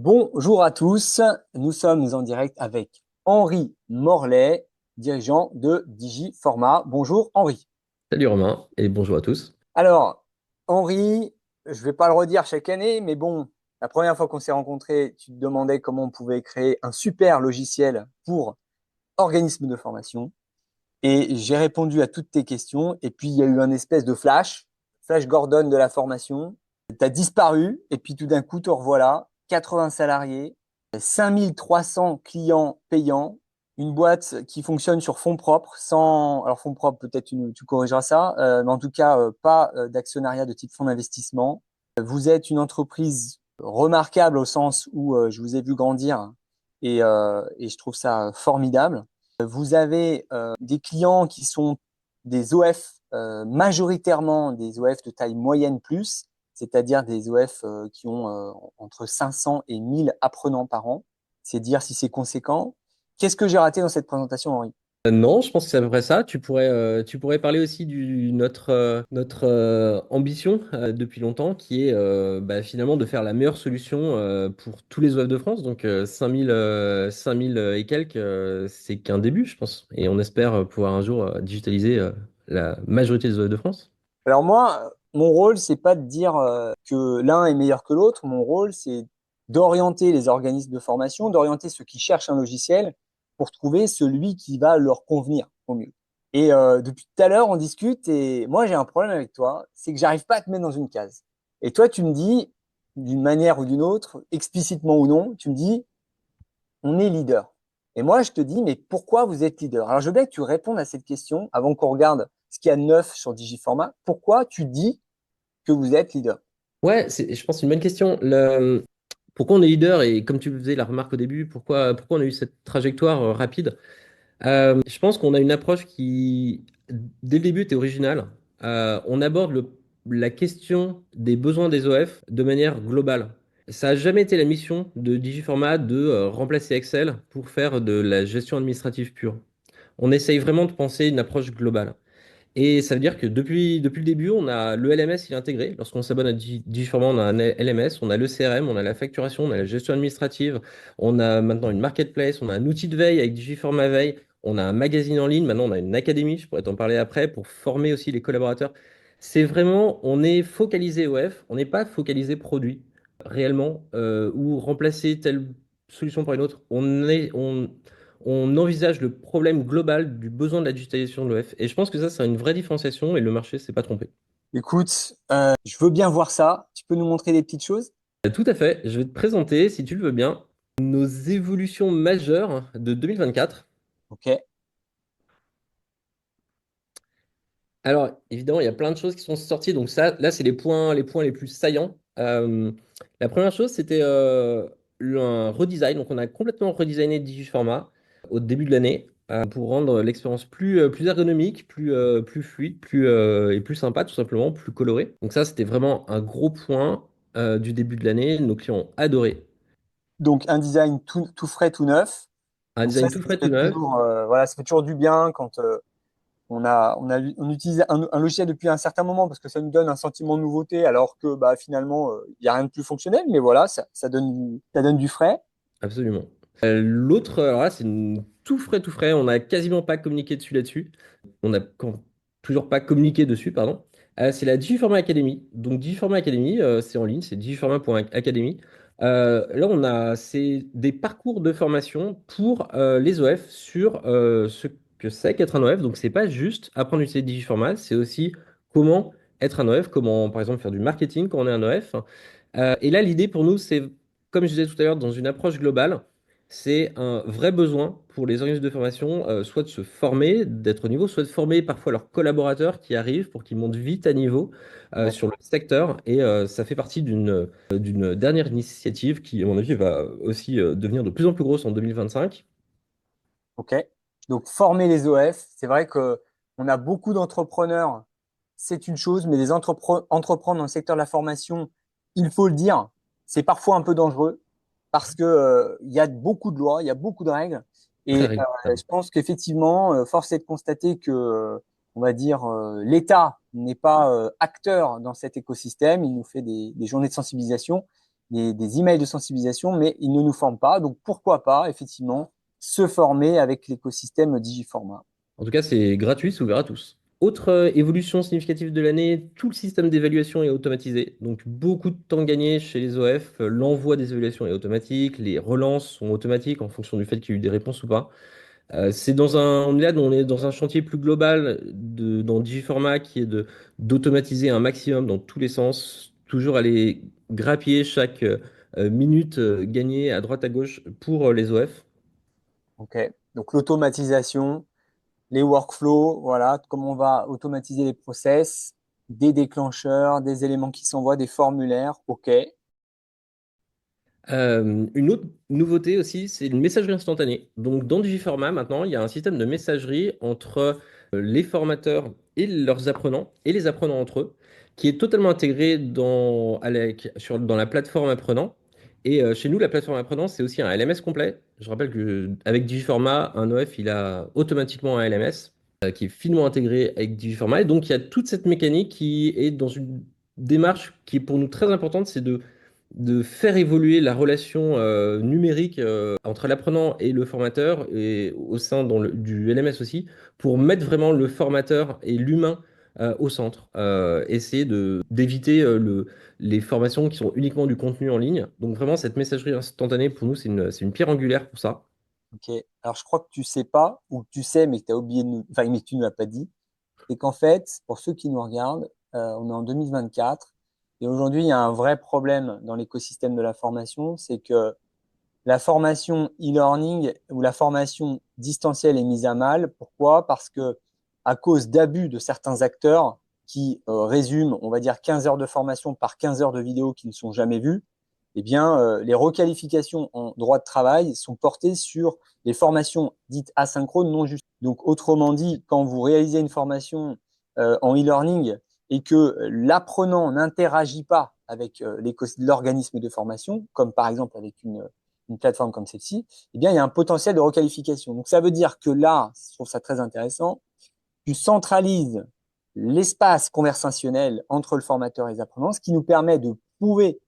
Bonjour à tous, nous sommes en direct avec Henri Morlaix, dirigeant de Digiformat. Bonjour Henri. Salut Romain et bonjour à tous. Alors, Henri, je ne vais pas le redire chaque année, mais bon, la première fois qu'on s'est rencontrés, tu te demandais comment on pouvait créer un super logiciel pour organismes de formation. Et j'ai répondu à toutes tes questions. Et puis, il y a eu un espèce de flash Gordon de la formation. Tu as disparu. Et puis, tout d'un coup, te revoilà. 80 salariés, 5300 clients payants, une boîte qui fonctionne sur fonds propres, sans, alors fonds propres, peut-être tu corrigeras ça, mais en tout cas, pas d'actionnariat de type fonds d'investissement. Vous êtes une entreprise remarquable au sens où je vous ai vu grandir et je trouve ça formidable. Vous avez des clients qui sont des OF, majoritairement des OF de taille moyenne plus, c'est-à-dire des OF qui ont entre 500 et 1000 apprenants par an. C'est dire si c'est conséquent. Qu'est-ce que j'ai raté dans cette présentation, Henri? Non, je pense que c'est à peu près ça. Tu pourrais parler aussi de notre ambition depuis longtemps, qui est finalement de faire la meilleure solution pour tous les OF de France. Donc 5000 et quelques, c'est qu'un début, je pense. Et on espère pouvoir un jour digitaliser la majorité des OF de France. Alors moi, mon rôle, c'est pas de dire que l'un est meilleur que l'autre. Mon rôle, c'est d'orienter les organismes de formation, d'orienter ceux qui cherchent un logiciel pour trouver celui qui va leur convenir au mieux. Et depuis tout à l'heure, on discute et moi, j'ai un problème avec toi, c'est que j'arrive pas à te mettre dans une case. Et toi, tu me dis, d'une manière ou d'une autre, explicitement ou non, tu me dis, on est leader. Et moi, je te dis, mais pourquoi vous êtes leader? Alors, je veux bien que tu répondes à cette question avant qu'on regarde ce qu'il y a de neuf sur Digiformat. Pourquoi tu dis que vous êtes leader? Ouais, je pense que c'est une bonne question. Pourquoi on est leader et comme tu faisais la remarque au début, pourquoi on a eu cette trajectoire rapide? Je pense qu'on a une approche qui, dès le début, était originale. On aborde la question des besoins des OF de manière globale. Ça n'a jamais été la mission de Digiformat de remplacer Excel pour faire de la gestion administrative pure. On essaye vraiment de penser une approche globale. Et ça veut dire que depuis le début, on a le LMS, il est intégré. Lorsqu'on s'abonne à Digiformat, on a un LMS, on a le CRM, on a la facturation, on a la gestion administrative, on a maintenant une marketplace, on a un outil de veille avec Digiformat Veille, on a un magazine en ligne, maintenant on a une académie, je pourrais t'en parler après, pour former aussi les collaborateurs. C'est vraiment, on est focalisé OF, on n'est pas focalisé produit réellement, ou remplacer telle solution par une autre. On envisage le problème global du besoin de la digitalisation de l'OF. Et je pense que ça, c'est une vraie différenciation et le marché s'est pas trompé. Écoute, je veux bien voir ça. Tu peux nous montrer des petites choses? Tout à fait. Je vais te présenter, si tu le veux bien, nos évolutions majeures de 2024. Ok. Alors, évidemment, il y a plein de choses qui sont sorties. Donc ça, là, c'est les points les plus saillants. La première chose, c'était un redesign. Donc, on a complètement redesigné Digiformat au début de l'année pour rendre l'expérience plus ergonomique, plus fluide, et plus sympa, tout simplement, plus coloré. Donc ça, c'était vraiment un gros point du début de l'année. Nos clients ont adoré. Donc, un design tout frais, tout neuf. Un Donc, ça, design tout ça frais, tout fait neuf. toujours, voilà, ça fait toujours du bien quand on utilise un logiciel depuis un certain moment parce que ça nous donne un sentiment de nouveauté alors que bah, finalement, il n'y a rien de plus fonctionnel. Mais voilà, ça donne du frais. Absolument. L'autre, alors là, tout frais, tout frais. On n'a quasiment pas communiqué dessus là-dessus. On n'a toujours pas communiqué dessus, pardon. C'est la Digiformat Academy. Donc, Digiformat Academy, c'est en ligne, c'est digiformat.academy. C'est des parcours de formation pour les OF sur ce que c'est qu'être un OF. Donc, c'est pas juste apprendre à utiliser Digiformat, c'est aussi comment être un OF, comment, par exemple, faire du marketing quand on est un OF. Et là, l'idée pour nous, c'est, comme je disais tout à l'heure, dans une approche globale, c'est un vrai besoin pour les organismes de formation, soit de se former, d'être au niveau, soit de former parfois leurs collaborateurs qui arrivent pour qu'ils montent vite à niveau sur le D'accord. secteur. Et ça fait partie d'une dernière initiative qui, à mon avis, va aussi devenir de plus en plus grosse en 2025. OK. Donc, former les OF, c'est vrai que on a beaucoup d'entrepreneurs, c'est une chose, mais entreprendre dans le secteur de la formation, il faut le dire, c'est parfois un peu dangereux parce que, il y a beaucoup de lois, il y a beaucoup de règles. Très Et réglementaire. je pense qu'effectivement, force est de constater que, on va dire, l'État n'est pas acteur dans cet écosystème. Il nous fait des journées de sensibilisation. des emails de sensibilisation, mais ils ne nous forment pas. Donc pourquoi pas, effectivement, se former avec l'écosystème Digiformat. En tout cas, c'est gratuit, c'est ouvert à tous. Autre évolution significative de l'année, tout le système d'évaluation est automatisé. Donc beaucoup de temps gagné chez les OF. L'envoi des évaluations est automatique, les relances sont automatiques en fonction du fait qu'il y a eu des réponses ou pas. On est dans un chantier plus global dans Digiformat qui est d'automatiser un maximum dans tous les sens, toujours aller grappiller chaque minute gagnée à droite à gauche pour les OF. OK. Donc l'automatisation, les workflows, voilà, comment on va automatiser les process, des déclencheurs, des éléments qui s'envoient, des formulaires. OK. Une autre nouveauté aussi, c'est une messagerie instantanée. Donc dans Digiformat, maintenant, il y a un système de messagerie entre les formateurs et leurs apprenants, et les apprenants entre eux, qui est totalement intégré dans la plateforme apprenant. Et chez nous, la plateforme apprenant, c'est aussi un LMS complet. Je rappelle qu'avec Digiformat, un OF, il a automatiquement un LMS qui est finement intégré avec Digiformat. Et donc, il y a toute cette mécanique qui est dans une démarche qui est pour nous très importante, c'est de faire évoluer la relation numérique entre l'apprenant et le formateur, et au sein du LMS aussi, pour mettre vraiment le formateur et l'humain au centre. Essayer d'éviter les formations qui sont uniquement du contenu en ligne. Donc vraiment, cette messagerie instantanée, pour nous, c'est une pierre angulaire pour ça. OK. Alors je crois que tu sais pas, ou que tu sais, mais que tu as oublié de nous, enfin, mais que tu ne l'as pas dit, c'est qu'en fait, pour ceux qui nous regardent, on est en 2024 et aujourd'hui, il y a un vrai problème dans l'écosystème de la formation, c'est que la formation e-learning ou la formation distancielle est mise à mal. Pourquoi? Parce que à cause d'abus de certains acteurs qui résument, on va dire, 15 heures de formation par 15 heures de vidéos qui ne sont jamais vues, eh bien, les requalifications en droit de travail sont portées sur les formations dites asynchrones non justifiées. Donc, autrement dit, quand vous réalisez une formation en e-learning et que l'apprenant n'interagit pas avec l'organisme de formation, comme par exemple avec une plateforme comme celle-ci, eh bien, il y a un potentiel de requalification. Donc, ça veut dire que là, je trouve ça très intéressant, tu centralises l'espace conversationnel entre le formateur et les apprenants, ce qui nous permet de prouver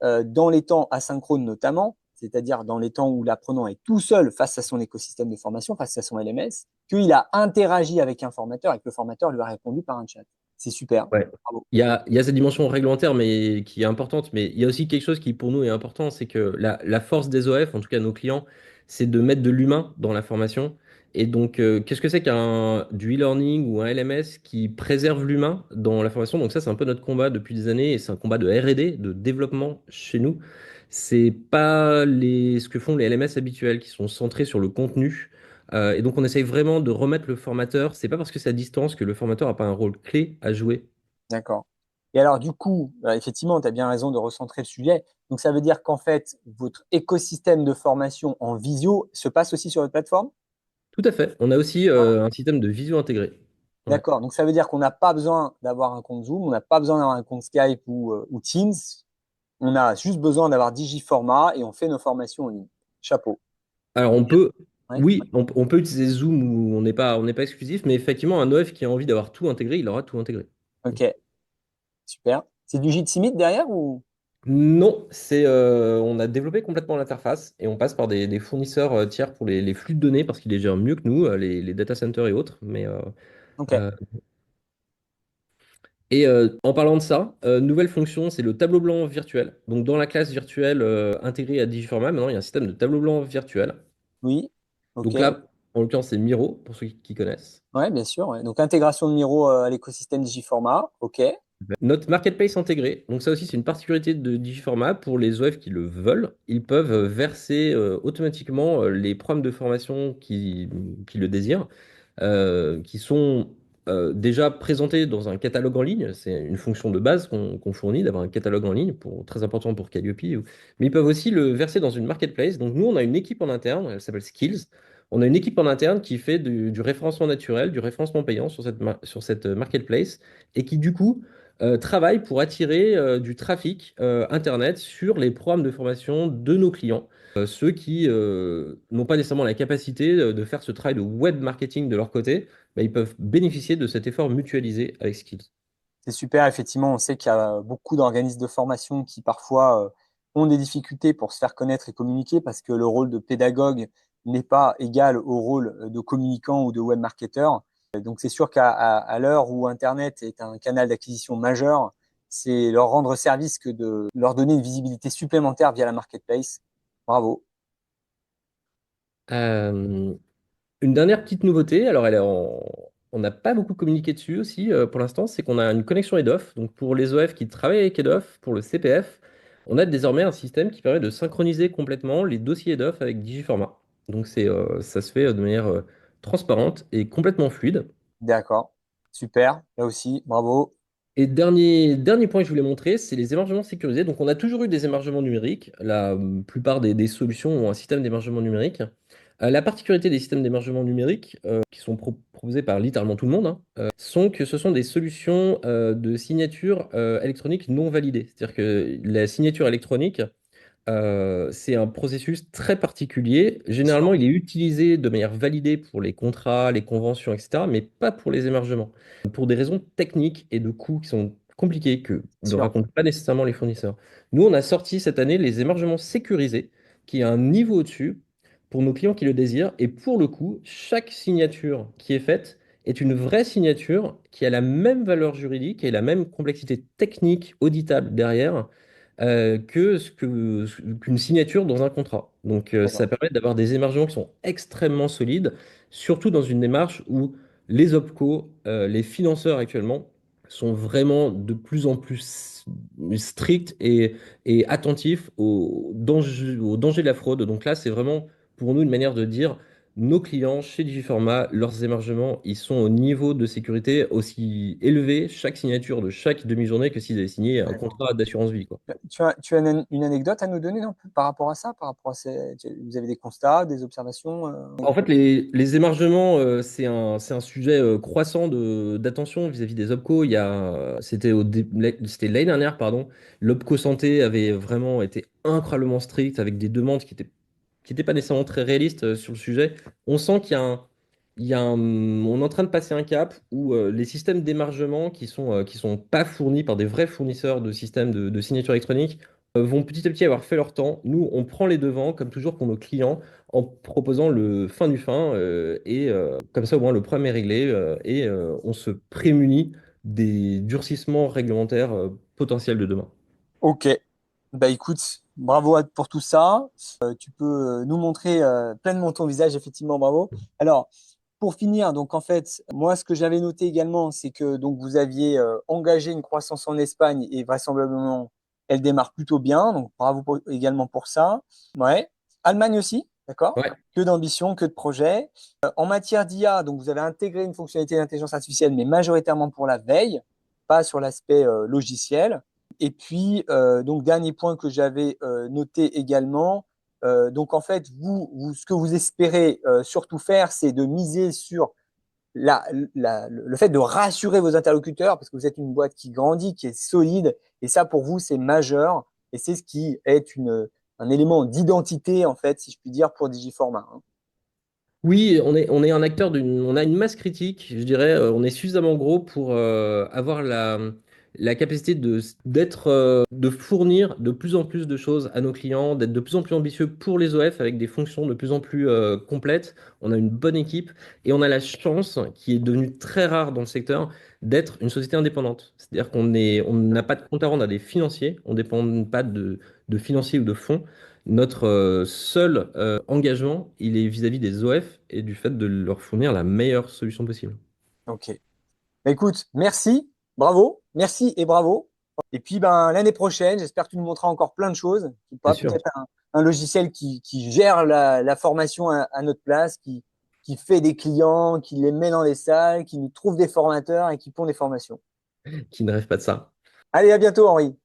dans les temps asynchrones notamment, c'est-à-dire dans les temps où l'apprenant est tout seul face à son écosystème de formation, face à son LMS, qu'il a interagi avec un formateur et que le formateur lui a répondu par un chat. C'est super. Ouais. Bravo. Il y a cette dimension réglementaire mais qui est importante, mais il y a aussi quelque chose qui pour nous est important, c'est que la force des OF, en tout cas nos clients, c'est de mettre de l'humain dans la formation. Et donc, qu'est-ce que c'est qu'un du e-learning ou un LMS qui préserve l'humain dans la formation? Donc ça, c'est un peu notre combat depuis des années, et c'est un combat de R&D, de développement chez nous. C'est pas ce que font les LMS habituels qui sont centrés sur le contenu. Et donc, on essaye vraiment de remettre le formateur. C'est pas parce que c'est à distance que le formateur n'a pas un rôle clé à jouer. D'accord. Et alors, du coup, effectivement, tu as bien raison de recentrer le sujet. Donc, ça veut dire qu'en fait, votre écosystème de formation en visio se passe aussi sur votre plateforme? Tout à fait. On a aussi un système de visio intégré. Ouais. D'accord. Donc, ça veut dire qu'on n'a pas besoin d'avoir un compte Zoom, on n'a pas besoin d'avoir un compte Skype ou Teams. On a juste besoin d'avoir Digiformat et on fait nos formations en ligne. Chapeau. Alors Et on peut, ouais, oui, on peut utiliser Zoom où on n'est pas exclusif, mais effectivement, un OF qui a envie d'avoir tout intégré, il aura tout intégré. ok, super. C'est du Jitsi Meet derrière ou? Non, on a développé complètement l'interface et on passe par des fournisseurs tiers pour les flux de données parce qu'ils les gèrent mieux que nous, les data centers et autres. Ok, Euh, en parlant de ça, nouvelle fonction, c'est le tableau blanc virtuel. Donc dans la classe virtuelle intégrée à Digiformat, maintenant il y a un système de tableau blanc virtuel. oui, ok. Donc là, en l'occurrence, c'est Miro, pour ceux qui connaissent. Ouais, bien sûr. Ouais. Donc, intégration de Miro à l'écosystème Digiformat. Ok, Notre marketplace intégré, donc ça aussi c'est une particularité de Digiformat pour les OF qui le veulent, ils peuvent verser automatiquement les programmes de formation qui le désirent, qui sont déjà présentés dans un catalogue en ligne. C'est une fonction de base qu'on fournit d'avoir un catalogue en ligne, très important pour Calliope. Mais ils peuvent aussi le verser dans une marketplace. Donc nous on a une équipe en interne, elle s'appelle Skills. On a une équipe en interne qui fait du référencement naturel, du référencement payant sur cette marketplace et qui du coup travaille pour attirer du trafic Internet sur les programmes de formation de nos clients. Ceux qui n'ont pas nécessairement la capacité de faire ce travail de web marketing de leur côté, bah, ils peuvent bénéficier de cet effort mutualisé avec Skills. c'est super. Effectivement, on sait qu'il y a beaucoup d'organismes de formation qui parfois ont des difficultés pour se faire connaître et communiquer parce que le rôle de pédagogue n'est pas égal au rôle de communicant ou de web marketeur. Donc c'est sûr qu'à l'heure où Internet est un canal d'acquisition majeur, c'est leur rendre service que de leur donner une visibilité supplémentaire via la marketplace. Bravo. Euh, une dernière petite nouveauté, alors on n'a pas beaucoup communiqué dessus aussi pour l'instant, c'est qu'on a une connexion head-off. Donc pour les OF qui travaillent avec head-off, pour le CPF, on a désormais un système qui permet de synchroniser complètement les dossiers head-off avec Digiformat. Donc ça se fait de manière transparente et complètement fluide. D'accord. Super. Là aussi, bravo. Et dernier point que je voulais montrer, c'est les hébergements sécurisés. Donc, on a toujours eu des hébergements numériques. La plupart des solutions ont un système d'hébergement numérique. La particularité des systèmes d'hébergement numérique, qui sont proposés par littéralement tout le monde, hein, sont que ce sont des solutions de signature électronique non validée. C'est-à-dire que la signature électronique, c'est un processus très particulier. Bien sûr. Généralement, il est utilisé de manière validée pour les contrats, les conventions, etc., mais pas pour les émargements. Pour des raisons techniques et de coûts qui sont compliqués, que Bien ne sûr. racontent pas nécessairement les fournisseurs. Nous, on a sorti cette année les émargements sécurisés, qui est un niveau au-dessus pour nos clients qui le désirent. Et pour le coup, chaque signature qui est faite est une vraie signature qui a la même valeur juridique et la même complexité technique auditable derrière que qu'une signature dans un contrat. Donc ça D'accord. permet d'avoir des émergements qui sont extrêmement solides, surtout dans une démarche où les OPCO, les financeurs actuellement, sont vraiment de plus en plus stricts et attentifs au danger de la fraude. Donc là, c'est vraiment pour nous une manière de dire nos clients chez Digiformat, leurs émargements, ils sont au niveau de sécurité aussi élevé chaque signature de chaque demi-journée que s'ils avaient signé un D'accord. contrat d'assurance vie, quoi. Tu as une anecdote à nous donner non, par rapport à ça, par rapport à vous avez des constats, des observations En fait, les émargements, c'est un sujet croissant d'attention vis-à-vis des OPCO. C'était l'année dernière, pardon. L'OPCO Santé avait vraiment été incroyablement strict avec des demandes qui étaient pas nécessairement très réalistes sur le sujet. On sent on est en train de passer un cap où les systèmes d'émargement qui sont pas fournis par des vrais fournisseurs de systèmes de signature électronique vont petit à petit avoir fait leur temps. Nous, on prend les devants, comme toujours pour nos clients, en proposant le fin du fin, comme ça au moins le problème est réglé on se prémunit des durcissements réglementaires potentiels de demain. Ok. Bah écoute, bravo pour tout ça. Tu peux nous montrer pleinement ton visage, effectivement, bravo. Alors, pour finir, donc en fait, moi, ce que j'avais noté également, c'est que donc vous aviez engagé une croissance en Espagne et vraisemblablement, elle démarre plutôt bien. Donc, bravo également pour ça. Ouais. Allemagne aussi, d'accord? Ouais. Que d'ambition, que de projet. En matière d'IA, donc vous avez intégré une fonctionnalité d'intelligence artificielle, mais majoritairement pour la veille, pas sur l'aspect logiciel. Et puis, donc, dernier point que j'avais noté également, donc en fait, ce que vous espérez surtout faire, c'est de miser sur le fait de rassurer vos interlocuteurs, parce que vous êtes une boîte qui grandit, qui est solide, et ça, pour vous, c'est majeur, et c'est ce qui est un élément d'identité, en fait, si je puis dire, pour Digiformat. Hein. Oui, on est un acteur on a une masse critique, je dirais, on est suffisamment gros pour avoir la capacité de fournir de plus en plus de choses à nos clients, d'être de plus en plus ambitieux pour les OF avec des fonctions de plus en plus complètes. On a une bonne équipe et on a la chance, qui est devenue très rare dans le secteur, d'être une société indépendante. C'est-à-dire on n'a pas de compte à rendre à des financiers, on ne dépend pas de financiers ou de fonds. Notre seul engagement, il est vis-à-vis des OF et du fait de leur fournir la meilleure solution possible. Ok. Bah, écoute, merci, bravo, merci et bravo. Et puis ben, l'année prochaine, j'espère que tu nous montreras encore plein de choses. Bien Pas sûr. peut-être un logiciel qui gère la formation à notre place, qui fait des clients, qui les met dans les salles, qui nous trouve des formateurs et qui pond des formations. Qui ne rêve pas de ça. Allez, à bientôt, Henri.